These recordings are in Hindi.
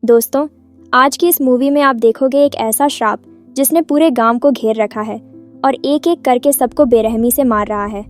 दोस्तों, आज की इस मूवी में आप देखोगे एक ऐसा श्राप जिसने पूरे गांव को घेर रखा है और एक एक करके सबको बेरहमी से मार रहा है।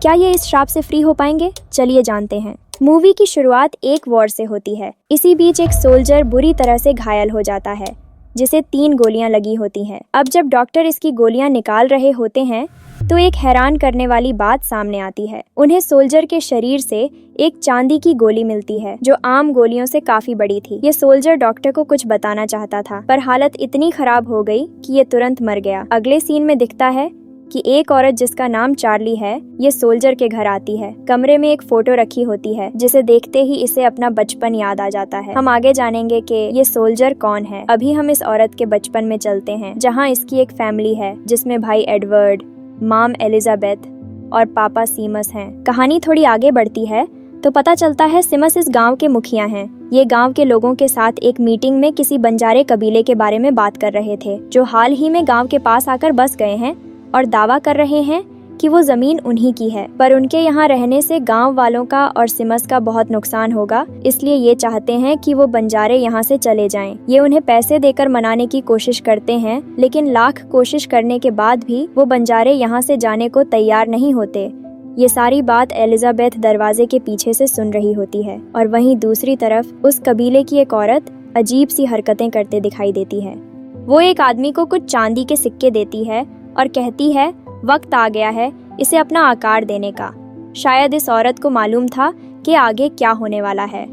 क्या ये इस श्राप से फ्री हो पाएंगे? चलिए जानते हैं। मूवी की शुरुआत एक वॉर से होती है। इसी बीच एक सोल्जर बुरी तरह से घायल हो जाता है जिसे 3 गोलियां लगी होती हैं। अब जब डॉक्टर इसकी गोलियां निकाल रहे होते हैं तो एक हैरान करने वाली बात सामने आती है। उन्हें सोल्जर के शरीर से एक चांदी की गोली मिलती है जो आम गोलियों से काफी बड़ी थी। ये सोल्जर डॉक्टर को कुछ बताना चाहता था पर हालत इतनी खराब हो गई कि ये तुरंत मर गया। अगले सीन में दिखता है कि एक औरत जिसका नाम चार्ली है ये सोल्जर के घर आती है। कमरे में एक फोटो रखी होती है जिसे देखते ही इसे अपना बचपन याद आ जाता है। हम आगे जानेंगे कि ये सोल्जर कौन है। अभी हम इस औरत के बचपन में चलते हैं जहाँ इसकी एक फैमिली है जिसमें भाई एडवर्ड, माम एलिजाबेथ और पापा सीमस हैं। कहानी थोड़ी आगे बढ़ती है तो पता चलता है सीमस इस गांव के मुखिया हैं। ये गांव के लोगों के साथ एक मीटिंग में किसी बंजारे कबीले के बारे में बात कर रहे थे जो हाल ही में गांव के पास आकर बस गए हैं और दावा कर रहे हैं कि वो जमीन उन्हीं की है। पर उनके यहाँ रहने से गांव वालों का और सीमस का बहुत नुकसान होगा, इसलिए ये चाहते हैं कि वो बंजारे यहाँ से चले जाएं। ये उन्हें पैसे देकर मनाने की कोशिश करते हैं लेकिन लाख कोशिश करने के बाद भी वो बंजारे यहाँ से जाने को तैयार नहीं होते। ये सारी बात एलिजाबेथ दरवाजे के पीछे से सुन रही होती है और वहीं दूसरी तरफ उस कबीले की एक औरत अजीब सी हरकतें करते दिखाई देती है। वो एक आदमी को कुछ चांदी के सिक्के देती है और कहती है वक्त आ गया है इसे अपना आकार देने का। शायद इस औरत को मालूम था कि आगे क्या होने वाला है।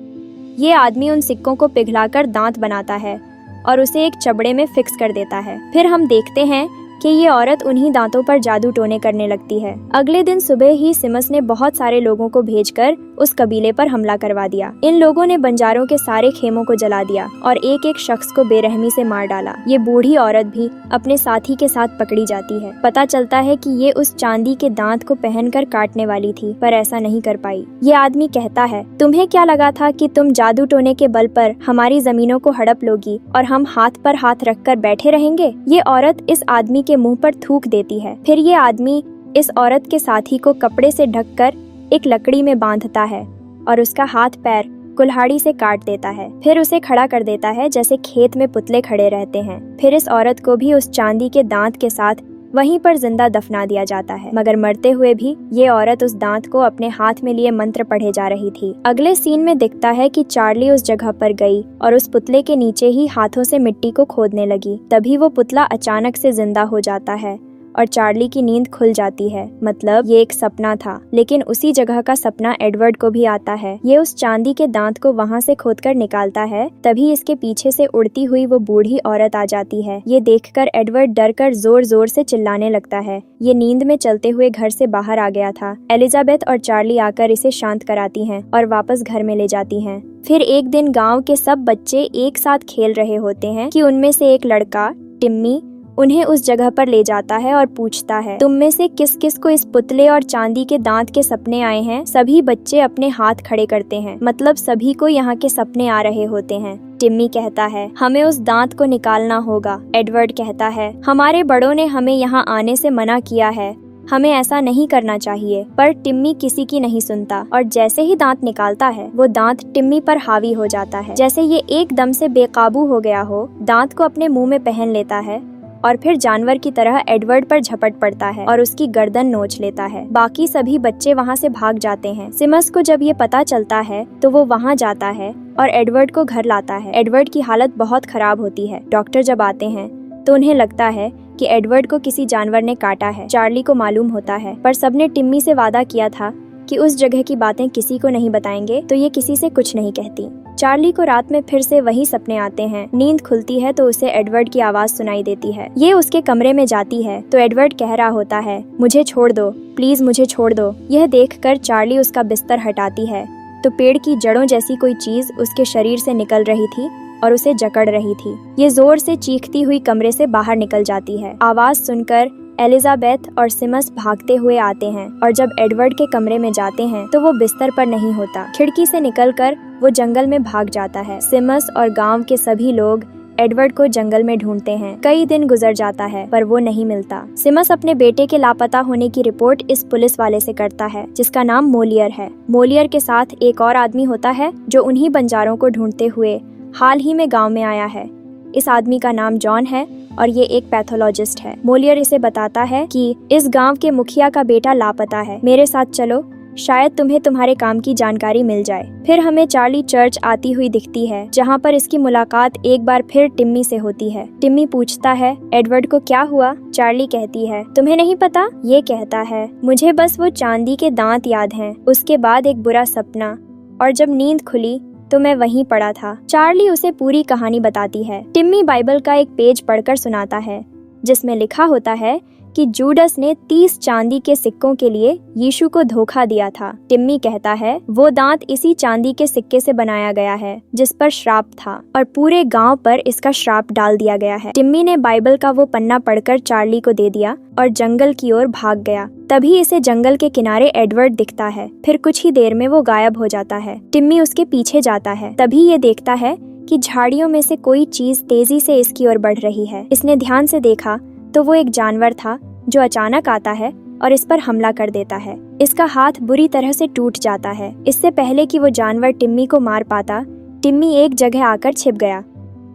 ये आदमी उन सिक्कों को पिघलाकर दांत बनाता है और उसे एक चबड़े में फिक्स कर देता है। फिर हम देखते हैं कि ये औरत उन्हीं दांतों पर जादू टोने करने लगती है। अगले दिन सुबह ही सीमस ने बहुत सारे लोगों को भेजकर उस कबीले पर हमला करवा दिया। इन लोगों ने बंजारों के सारे खेमों को जला दिया और एक एक शख्स को बेरहमी से मार डाला। ये बूढ़ी औरत भी अपने साथी के साथ पकड़ी जाती है। पता चलता है कि ये उस चांदी के दांत को पहनकर काटने वाली थी पर ऐसा नहीं कर पाई। ये आदमी कहता है तुम्हें क्या लगा था कि तुम जादू टोने के बल पर हमारी जमीनों को हड़प लोगी और हम हाथ पर हाथ रखकर बैठे रहेंगे? ये औरत इस आदमी के मुंह पर थूक देती है। फिर ये आदमी इस औरत के साथी को कपड़े से ढककर एक लकड़ी में बांधता है और उसका हाथ पैर कुल्हाड़ी से काट देता है। फिर उसे खड़ा कर देता है जैसे खेत में पुतले खड़े रहते हैं। फिर इस औरत को भी उस चांदी के दांत के साथ वहीं पर जिंदा दफना दिया जाता है। मगर मरते हुए भी ये औरत उस दांत को अपने हाथ में लिए मंत्र पढ़े जा रही थी। अगले सीन में दिखता है कि चार्ली उस जगह पर गई और उस पुतले के नीचे ही हाथों से मिट्टी को खोदने लगी। तभी वो पुतला अचानक से जिंदा हो जाता है और चार्ली की नींद खुल जाती है। मतलब ये एक सपना था। लेकिन उसी जगह का सपना एडवर्ड को भी आता है। ये उस चांदी के दांत को वहाँ से खोदकर निकालता है। तभी इसके पीछे से उड़ती हुई वो बूढ़ी औरत आ जाती है। ये देखकर एडवर्ड डरकर जोर जोर से चिल्लाने लगता है। ये नींद में चलते हुए घर से बाहर आ गया था। एलिजाबेथ और चार्ली आकर इसे शांत कराती हैं और वापस घर में ले जाती हैं। फिर एक दिन गाँव के सब बच्चे एक साथ खेल रहे होते हैं कि उनमें से एक लड़का टिम्मी उन्हें उस जगह पर ले जाता है और पूछता है तुम में से किस किस को इस पुतले और चांदी के दांत के सपने आए हैं? सभी बच्चे अपने हाथ खड़े करते हैं। मतलब सभी को यहाँ के सपने आ रहे होते हैं। टिम्मी कहता है हमें उस दांत को निकालना होगा। एडवर्ड कहता है हमारे बड़ों ने हमें यहाँ आने से मना किया है, हमें ऐसा नहीं करना चाहिए। पर टिम्मी किसी की नहीं सुनता और जैसे ही दांत निकालता है वो दांत टिम्मी पर हावी हो जाता है। जैसे ये एकदम से बेकाबू हो गया हो, दांत को अपने मुंह में पहन लेता है और फिर जानवर की तरह एडवर्ड पर झपट पड़ता है और उसकी गर्दन नोच लेता है। बाकी सभी बच्चे वहाँ से भाग जाते हैं। सीमस को जब ये पता चलता है तो वो वहाँ जाता है और एडवर्ड को घर लाता है। एडवर्ड की हालत बहुत खराब होती है। डॉक्टर जब आते हैं तो उन्हें लगता है कि एडवर्ड को किसी जानवर ने काटा है। चार्ली को मालूम होता है पर सबने टिम्मी से वादा किया था कि उस जगह की बातें किसी को नहीं बताएंगे, तो ये किसी से कुछ नहीं कहती। चार्ली को रात में फिर से वही सपने आते हैं। नींद खुलती है तो उसे एडवर्ड की आवाज सुनाई देती है। ये उसके कमरे में जाती है तो एडवर्ड कह रहा होता है मुझे छोड़ दो, प्लीज मुझे छोड़ दो। यह देखकर चार्ली उसका बिस्तर हटाती है तो पेड़ की जड़ों जैसी कोई चीज उसके शरीर से निकल रही थी और उसे जकड़ रही थी। ये जोर से चीखती हुई कमरे से बाहर निकल जाती है। आवाज सुनकर एलिजाबेथ और सीमस भागते हुए आते हैं और जब एडवर्ड के कमरे में जाते हैं तो वो बिस्तर पर नहीं होता। खिड़की से निकलकर वो जंगल में भाग जाता है। सीमस और गांव के सभी लोग एडवर्ड को जंगल में ढूंढते हैं। कई दिन गुजर जाता है पर वो नहीं मिलता। सिमस अपने बेटे के लापता होने की रिपोर्ट इस पुलिस वाले से करता है जिसका नाम मोलियर है। मोलियर के साथ एक और आदमी होता है जो उन्हीं बंजारों को ढूंढते हुए हाल ही में गाँव में आया है। इस आदमी का नाम जॉन है और ये एक पैथोलॉजिस्ट है। मोलियर इसे बताता है कि इस गांव के मुखिया का बेटा लापता है, मेरे साथ चलो, शायद तुम्हें तुम्हारे काम की जानकारी मिल जाए। फिर हमें चार्ली चर्च आती हुई दिखती है जहाँ पर इसकी मुलाकात एक बार फिर टिम्मी से होती है। टिम्मी पूछता है एडवर्ड को क्या हुआ। चार्ली कहती है तुम्हें नहीं पता। ये कहता है मुझे बस वो चांदी के दांत याद हैं, उसके बाद एक बुरा सपना, और जब नींद खुली तो मैं वहीं पड़ा था। चार्ली उसे पूरी कहानी बताती है। टिम्मी बाइबल का एक पेज पढ़कर सुनाता है जिसमें लिखा होता है कि जूडस ने 30 चांदी के सिक्कों के लिए यीशु को धोखा दिया था। टिम्मी कहता है वो दांत इसी चांदी के सिक्के से बनाया गया है जिस पर श्राप था और पूरे गांव पर इसका श्राप डाल दिया गया है। टिम्मी ने बाइबल का वो पन्ना पढ़कर चार्ली को दे दिया और जंगल की ओर भाग गया। तभी इसे जंगल के किनारे एडवर्ड दिखता है। फिर कुछ ही देर में वो गायब हो जाता है। टिम्मी उसके पीछे जाता है। तभी ये देखता है कि झाड़ियों में से कोई चीज तेजी से इसकी ओर बढ़ रही है। इसने ध्यान से देखा तो वो एक जानवर था जो अचानक आता है और इस पर हमला कर देता है। इसका हाथ बुरी तरह से टूट जाता है। इससे पहले कि वो जानवर टिम्मी को मार पाता, टिम्मी एक जगह आकर छिप गया,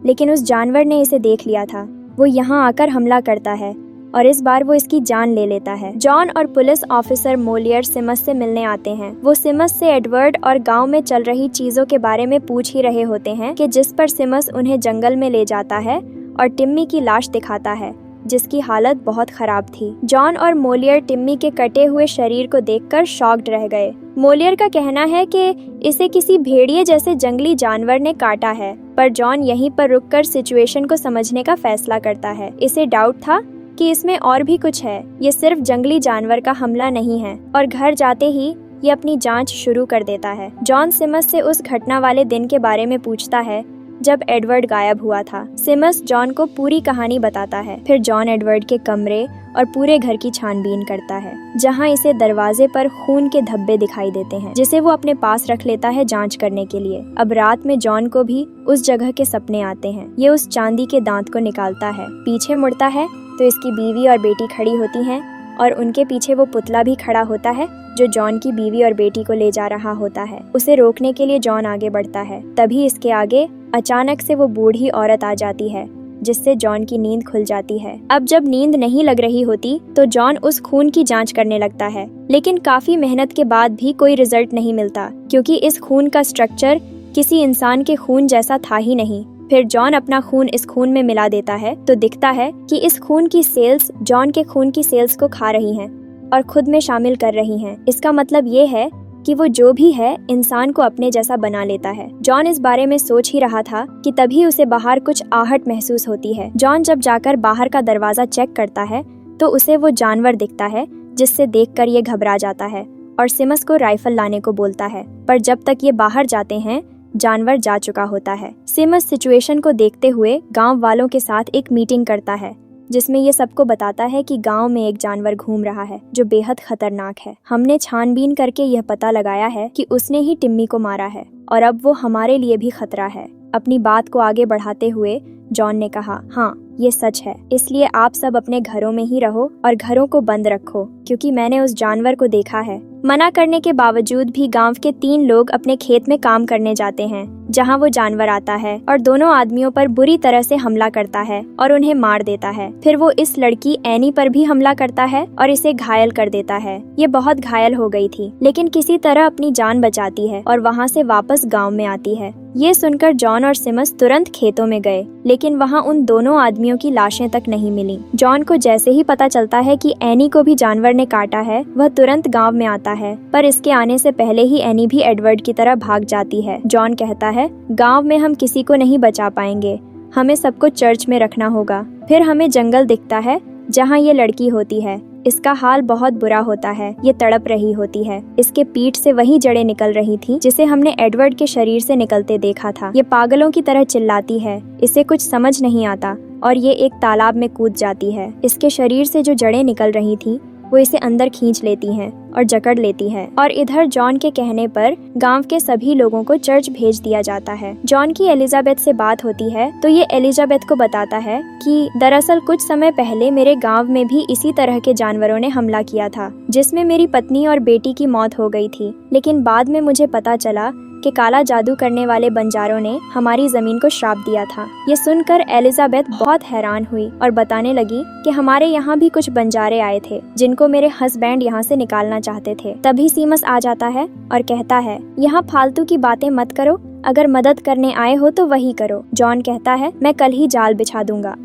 लेकिन उस जानवर ने इसे देख लिया था। वो यहाँ आकर हमला करता है और इस बार वो इसकी जान ले लेता है। जॉन और पुलिस ऑफिसर मोलियर सिमस से मिलने आते हैं। वो सिमस से एडवर्ड और गांव में चल रही चीजों के बारे में पूछ ही रहे होते हैं कि जिस पर सिमस उन्हें जंगल में ले जाता है और टिम्मी की लाश दिखाता है जिसकी हालत बहुत खराब थी। जॉन और मोलियर टिम्मी के कटे हुए शरीर को देखकर शॉक्ड रह गए। मोलियर का कहना है कि इसे किसी भेड़िए जैसे जंगली जानवर ने काटा है, पर जॉन यहीं पर रुककर सिचुएशन को समझने का फैसला करता है। इसे डाउट था कि इसमें और भी कुछ है, ये सिर्फ जंगली जानवर का हमला नहीं है, और घर जाते ही ये अपनी जांच शुरू कर देता है। जॉन सिमस से उस घटना वाले दिन के बारे में पूछता है जब एडवर्ड गायब हुआ था। सिमस जॉन को पूरी कहानी बताता है। फिर जॉन एडवर्ड के कमरे और पूरे घर की छानबीन करता है, जहां इसे दरवाजे पर खून के धब्बे दिखाई देते हैं, जिसे वो अपने पास रख लेता है जांच करने के लिए। अब रात में जॉन को भी उस जगह के सपने आते हैं। ये उस चांदी के दांत को निकालता है, पीछे मुड़ता है तो इसकी बीवी और बेटी खड़ी होती हैं और उनके पीछे वो पुतला भी खड़ा होता है जो जॉन की बीवी और बेटी को ले जा रहा होता है। उसे रोकने के लिए जॉन आगे बढ़ता है। तभी इसके आगे अचानक से वो बूढ़ी औरत आ जाती है जिससे जॉन की नींद खुल जाती है। अब जब नींद नहीं लग रही होती तो जॉन उस खून की जांच करने लगता है, लेकिन काफी मेहनत के बाद भी कोई रिजल्ट नहीं मिलता क्योंकि इस खून का स्ट्रक्चर किसी इंसान के खून जैसा था ही नहीं। फिर जॉन अपना खून इस खून में मिला देता है तो दिखता है कि इस खून की सेल्स जॉन के खून की सेल्स को खा रही हैं और खुद में शामिल कर रही हैं। इसका मतलब ये है कि वो जो भी है इंसान को अपने जैसा बना लेता है। जॉन इस बारे में सोच ही रहा था कि तभी उसे बाहर कुछ आहट महसूस होती है। जॉन जब जाकर बाहर का दरवाजा चेक करता है तो उसे वो जानवर दिखता है जिससे देखकर ये घबरा जाता है और सिमस को राइफल लाने को बोलता है, पर जब तक ये बाहर जाते हैं जानवर जा चुका होता है। सिमस सिचुएशन को देखते हुए गांव वालों के साथ एक मीटिंग करता है जिसमें ये सबको बताता है कि गांव में एक जानवर घूम रहा है जो बेहद खतरनाक है। हमने छानबीन करके यह पता लगाया है कि उसने ही टिम्मी को मारा है और अब वो हमारे लिए भी खतरा है। अपनी बात को आगे बढ़ाते हुए जॉन ने कहा, हाँ ये सच है, इसलिए आप सब अपने घरों में ही रहो और घरों को बंद रखो क्योंकि मैंने उस जानवर को देखा है। मना करने के बावजूद भी गांव के 3 लोग अपने खेत में काम करने जाते हैं जहां वो जानवर आता है और दोनों आदमियों पर बुरी तरह से हमला करता है और उन्हें मार देता है। फिर वो इस लड़की एनी पर भी हमला करता है और इसे घायल कर देता है। ये बहुत घायल हो गई थी लेकिन किसी तरह अपनी जान बचाती है और वहाँ से वापस गाँव में आती है। ये सुनकर जॉन और सिमस तुरंत खेतों में गए, लेकिन वहाँ उन दोनों आदमियों की लाशें तक नहीं मिली। जॉन को जैसे ही पता चलता है कि एनी को भी जानवर ने काटा है, वह तुरंत गांव में आता है, पर इसके आने से पहले ही एनी भी एडवर्ड की तरह भाग जाती है। जॉन कहता है, गांव में हम किसी को नहीं बचा पाएंगे, हमें सबको चर्च में रखना होगा। फिर हमें जंगल दिखता है जहाँ ये लड़की होती है। इसका हाल बहुत बुरा होता है, ये तड़प रही होती है। इसके पीठ से वही जड़ें निकल रही थी जिसे हमने एडवर्ड के शरीर से निकलते देखा था। ये पागलों की तरह चिल्लाती है, इसे कुछ समझ नहीं आता और ये एक तालाब में कूद जाती है। इसके शरीर से जो जड़ें निकल रही थी वो इसे अंदर खींच लेती हैं और जकड़ लेती है। और इधर जॉन के कहने पर गांव के सभी लोगों को चर्च भेज दिया जाता है। जॉन की एलिजाबेथ से बात होती है तो ये एलिजाबेथ को बताता है कि दरअसल कुछ समय पहले मेरे गांव में भी इसी तरह के जानवरों ने हमला किया था, जिसमें मेरी पत्नी और बेटी की मौत हो गई थी। लेकिन बाद में मुझे पता चला कि काला जादू करने वाले बंजारों ने हमारी जमीन को श्राप दिया था। ये सुनकर एलिजाबेथ बहुत हैरान हुई और बताने लगी कि हमारे यहाँ भी कुछ बंजारे आए थे जिनको मेरे हस्बैंड यहाँ से निकालना चाहते थे। तभी सीमस आ जाता है और कहता है, यहाँ फालतू की बातें मत करो, अगर मदद करने आए हो तो वही करो। जॉन कहता है, मैं कल ही जाल बिछा दूंगा।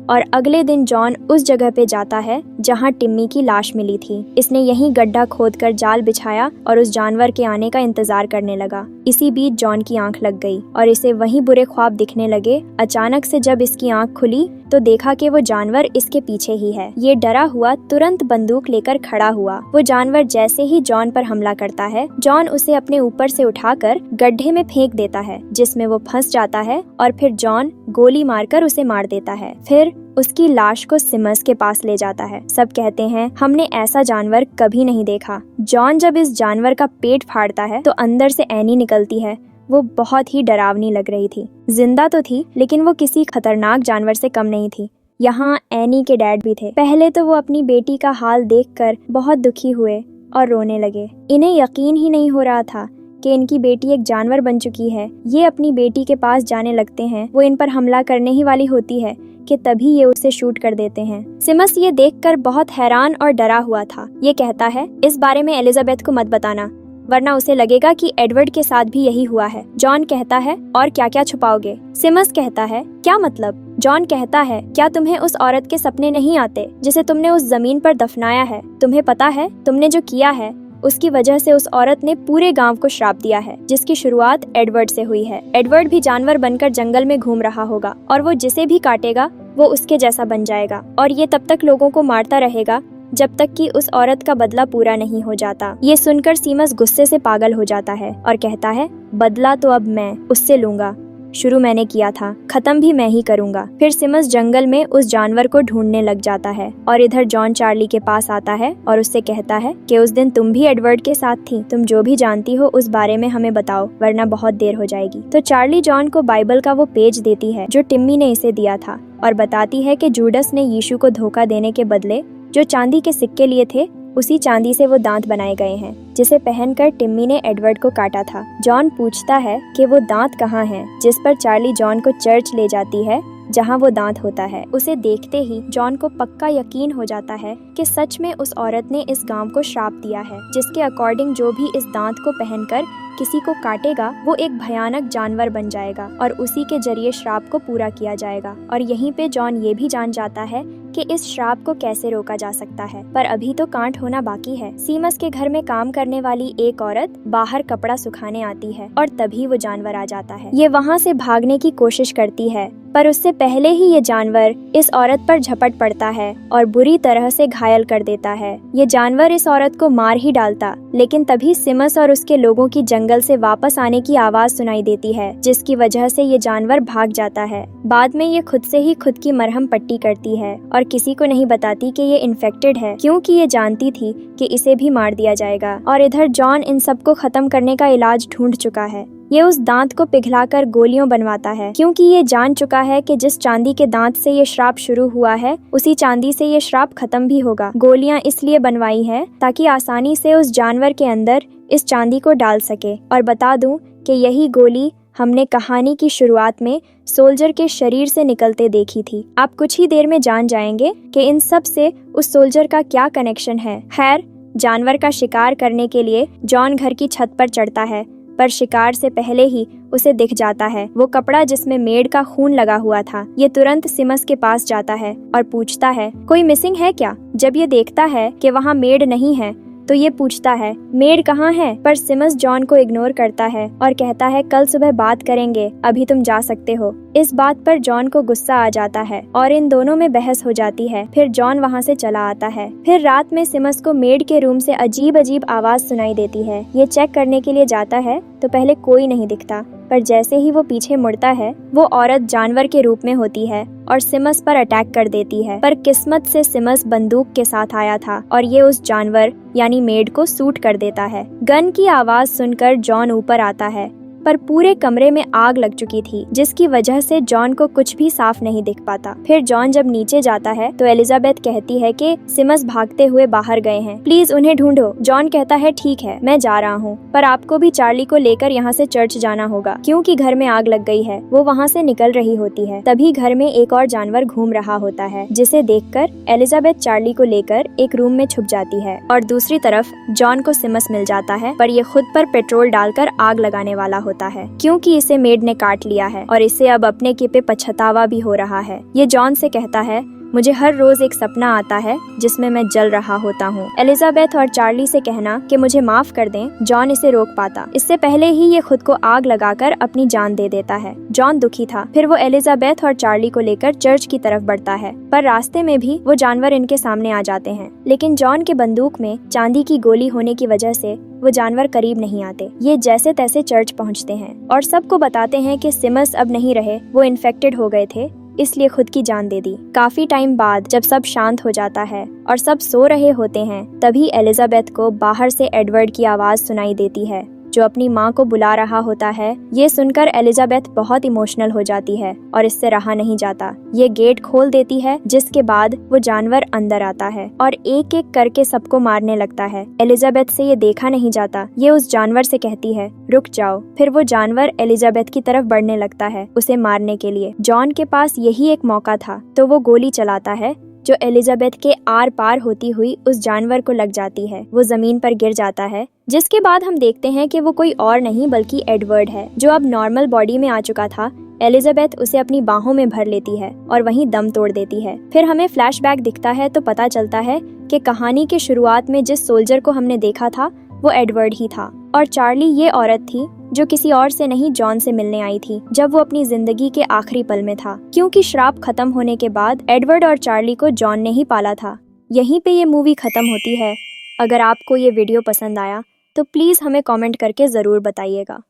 और अगले दिन जॉन उस जगह पे जाता है जहाँ टिम्मी की लाश मिली थी। इसने यहीं गड्ढा खोदकर जाल बिछाया और उस जानवर के आने का इंतजार करने लगा। इसी बीच जॉन की आंख लग गई और इसे वही बुरे ख्वाब दिखने लगे। अचानक से जब इसकी आंख खुली तो देखा कि वो जानवर इसके पीछे ही है। ये डरा हुआ तुरंत बंदूक लेकर खड़ा हुआ। वो जानवर जैसे ही जॉन पर हमला करता है, जॉन उसे अपने ऊपर से उठाकर गड्ढे में फेंक देता है, जिसमें वो फंस जाता है और फिर जॉन गोली मारकर उसे मार देता है। फिर उसकी लाश को सिमस के पास ले जाता है। सब कहते हैं, हमने ऐसा जानवर कभी नहीं देखा। जॉन जब इस जानवर का पेट फाड़ता है तो अंदर से एनी निकलती है। वो बहुत ही डरावनी लग रही थी। जिंदा तो थी लेकिन वो किसी खतरनाक जानवर से कम नहीं थी। यहाँ एनी के डैड भी थे। पहले तो वो अपनी बेटी का हाल देखकर बहुत दुखी हुए और रोने लगे। इन्हें यकीन ही नहीं हो रहा था कि इनकी बेटी एक जानवर बन चुकी है। ये अपनी बेटी के पास जाने लगते हैं। वो इन पर हमला करने ही वाली होती है कि तभी ये उसे शूट कर देते हैं। सिमस ये देखकर बहुत हैरान और डरा हुआ था। ये कहता है, इस बारे में एलिजाबेथ को मत बताना, वरना उसे लगेगा कि एडवर्ड के साथ भी यही हुआ है। जॉन कहता है, और क्या क्या छुपाओगे? सिमस कहता है, क्या मतलब? जॉन कहता है, क्या तुम्हें उस औरत के सपने नहीं आते जिसे तुमने उस जमीन पर दफनाया है? तुम्हें पता है तुमने जो किया है उसकी वजह से उस औरत ने पूरे गांव को श्राप दिया है, जिसकी शुरुआत एडवर्ड से हुई है। एडवर्ड भी जानवर बनकर जंगल में घूम रहा होगा और वो जिसे भी काटेगा वो उसके जैसा बन जाएगा और ये तब तक लोगों को मारता रहेगा जब तक कि उस औरत का बदला पूरा नहीं हो जाता। ये सुनकर सीमस गुस्से से पागल हो जाता है और कहता है, बदला तो अब मैं उससे लूंगा। शुरू मैंने किया था, खत्म भी मैं ही करूंगा। फिर सिमस जंगल में उस जानवर को ढूंढने लग जाता है और इधर जॉन चार्ली के पास आता है और उससे कहता है कि उस दिन तुम भी एडवर्ड के साथ थी। तुम जो भी जानती हो उस बारे में हमें बताओ, वरना बहुत देर हो जाएगी। तो चार्ली जॉन को बाइबल का वो पेज देती है जो टिम्मी ने इसे दिया था और बताती है कि जूडस ने यीशु को धोखा देने के बदले जो चांदी के सिक्के लिए थे, उसी चांदी से वो दांत बनाए गए हैं जिसे पहनकर टिम्मी ने एडवर्ड को काटा था। जॉन पूछता है कि वो दांत कहाँ हैं, जिस पर चार्ली जॉन को चर्च ले जाती है जहाँ वो दांत होता है। उसे देखते ही जॉन को पक्का यकीन हो जाता है कि सच में उस औरत ने इस गांव को श्राप दिया है, जिसके अकॉर्डिंग जो भी इस दांत को पहनकर किसी को काटेगा वो एक भयानक जानवर बन जाएगा और उसी के जरिए श्राप को पूरा किया जाएगा। और यहीं पे जॉन ये भी जान जाता है कि इस श्राप को कैसे रोका जा सकता है, पर अभी तो कांट होना बाकी है। सीमस के घर में काम करने वाली एक औरत बाहर कपड़ा सुखाने आती है और तभी वो जानवर आ जाता है। ये वहाँ से भागने की कोशिश करती है, पर उससे पहले ही ये जानवर इस औरत पर झपट पड़ता है और बुरी तरह से घायल कर देता है। ये जानवर इस औरत को मार ही डालता, लेकिन तभी सिमस और उसके लोगों की जंगल से वापस आने की आवाज सुनाई देती है, जिसकी वजह से ये जानवर भाग जाता है। बाद में ये खुद से ही खुद की मरहम पट्टी करती है और किसी को नहीं बताती कि ये इन्फेक्टेड है, क्योंकि ये जानती थी कि इसे भी मार दिया जाएगा। और इधर जॉन इन सबको खत्म करने का इलाज ढूंढ चुका है। ये उस दांत को पिघलाकर गोलियों बनवाता है, क्योंकि ये जान चुका है कि जिस चांदी के दांत से ये श्राप शुरू हुआ है उसी चांदी से ये श्राप खत्म भी होगा। गोलियां इसलिए बनवाई है ताकि आसानी से उस जानवर के अंदर इस चांदी को डाल सके। और बता दूं कि यही गोली हमने कहानी की शुरुआत में सोल्जर के शरीर से निकलते देखी थी। आप कुछ ही देर में जान जाएंगे कि इन सब से उस सोल्जर का क्या कनेक्शन है। खैर, जानवर का शिकार करने के लिए जॉन घर की छत पर चढ़ता है, पर शिकार से पहले ही उसे दिख जाता है वो कपड़ा जिसमें मेड का खून लगा हुआ था। ये तुरंत सिमस के पास जाता है और पूछता है, कोई मिसिंग है क्या? जब ये देखता है कि वहाँ मेड नहीं है तो ये पूछता है, मेड कहाँ है? पर सिमस जॉन को इग्नोर करता है और कहता है, कल सुबह बात करेंगे, अभी तुम जा सकते हो। इस बात पर जॉन को गुस्सा आ जाता है और इन दोनों में बहस हो जाती है। फिर जॉन वहाँ से चला आता है। फिर रात में सिमस को मेड के रूम से अजीब अजीब आवाज सुनाई देती है। ये चेक करने के लिए जाता है तो पहले कोई नहीं दिखता। पर जैसे ही वो पीछे मुड़ता है वो औरत जानवर के रूप में होती है और सिमस पर अटैक कर देती है। पर किस्मत से सिमस बंदूक के साथ आया था और ये उस जानवर यानी मेड को सूट कर देता है। गन की आवाज सुनकर जॉन ऊपर आता है पर पूरे कमरे में आग लग चुकी थी जिसकी वजह से जॉन को कुछ भी साफ नहीं दिख पाता। फिर जॉन जब नीचे जाता है तो एलिजाबेथ कहती है कि सिमस भागते हुए बाहर गए हैं, प्लीज उन्हें ढूंढो। जॉन कहता है ठीक है मैं जा रहा हूँ, पर आपको भी चार्ली को लेकर यहाँ से चर्च जाना होगा क्योंकि घर में आग लग गई है। वो वहाँ से निकल रही होती है, तभी घर में एक और जानवर घूम रहा होता है जिसे देखकर एलिजाबेथ चार्ली को लेकर एक रूम में छुप जाती है और दूसरी तरफ जॉन को सिमस मिल जाता है, पर ये खुद पर पेट्रोल डालकर आग लगाने वाला होता है क्योंकि इसे मेड ने काट लिया है और इसे अब अपने के पे पछतावा भी हो रहा है। ये जॉन से कहता है मुझे हर रोज एक सपना आता है जिसमें मैं जल रहा होता हूँ। एलिजाबेथ और चार्ली से कहना कि मुझे माफ कर दें, जॉन इसे रोक पाता। इससे पहले ही ये खुद को आग लगाकर अपनी जान दे देता है। जॉन दुखी था। फिर वो एलिजाबेथ और चार्ली को लेकर चर्च की तरफ बढ़ता है, पर रास्ते में भी वो जानवर इनके सामने आ जाते हैं, लेकिन जॉन के बंदूक में चांदी की गोली होने की वजह से वो जानवर करीब नहीं आते। ये जैसे तैसे चर्च पहुंचते हैं और सबको बताते हैं कि सिमस अब नहीं रहे, वो इन्फेक्टेड हो गए थे इसलिए खुद की जान दे दी। काफी टाइम बाद जब सब शांत हो जाता है और सब सो रहे होते हैं तभी एलिजाबेथ को बाहर से एडवर्ड की आवाज सुनाई देती है जो अपनी माँ को बुला रहा होता है। ये सुनकर एलिजाबेथ बहुत इमोशनल हो जाती है और इससे रहा नहीं जाता। ये गेट खोल देती है जिसके बाद वो जानवर अंदर आता है और एक एक करके सबको मारने लगता है। एलिजाबेथ से ये देखा नहीं जाता। ये उस जानवर से कहती है रुक जाओ। फिर वो जानवर एलिजाबेथ की तरफ बढ़ने लगता है उसे मारने के लिए। जॉन के पास यही एक मौका था तो वो गोली चलाता है जो एलिजाबेथ के आर पार होती हुई उस जानवर को लग जाती है। वो जमीन पर गिर जाता है जिसके बाद हम देखते हैं कि वो कोई और नहीं बल्कि एडवर्ड है जो अब नॉर्मल बॉडी में आ चुका था। एलिजाबेथ उसे अपनी बाहों में भर लेती है और वहीं दम तोड़ देती है। फिर हमें फ्लैशबैक दिखता है तो पता चलता है कि कहानी के शुरुआत में जिस सोल्जर को हमने देखा था वो एडवर्ड ही था और चार्ली ये औरत थी जो किसी और से नहीं जॉन से मिलने आई थी जब वो अपनी जिंदगी के आखिरी पल में था, क्योंकि श्राप खत्म होने के बाद एडवर्ड और चार्ली को जॉन ने ही पाला था। यहीं पे ये मूवी खत्म होती है। अगर आपको ये वीडियो पसंद आया तो प्लीज हमें कमेंट करके जरूर बताइएगा।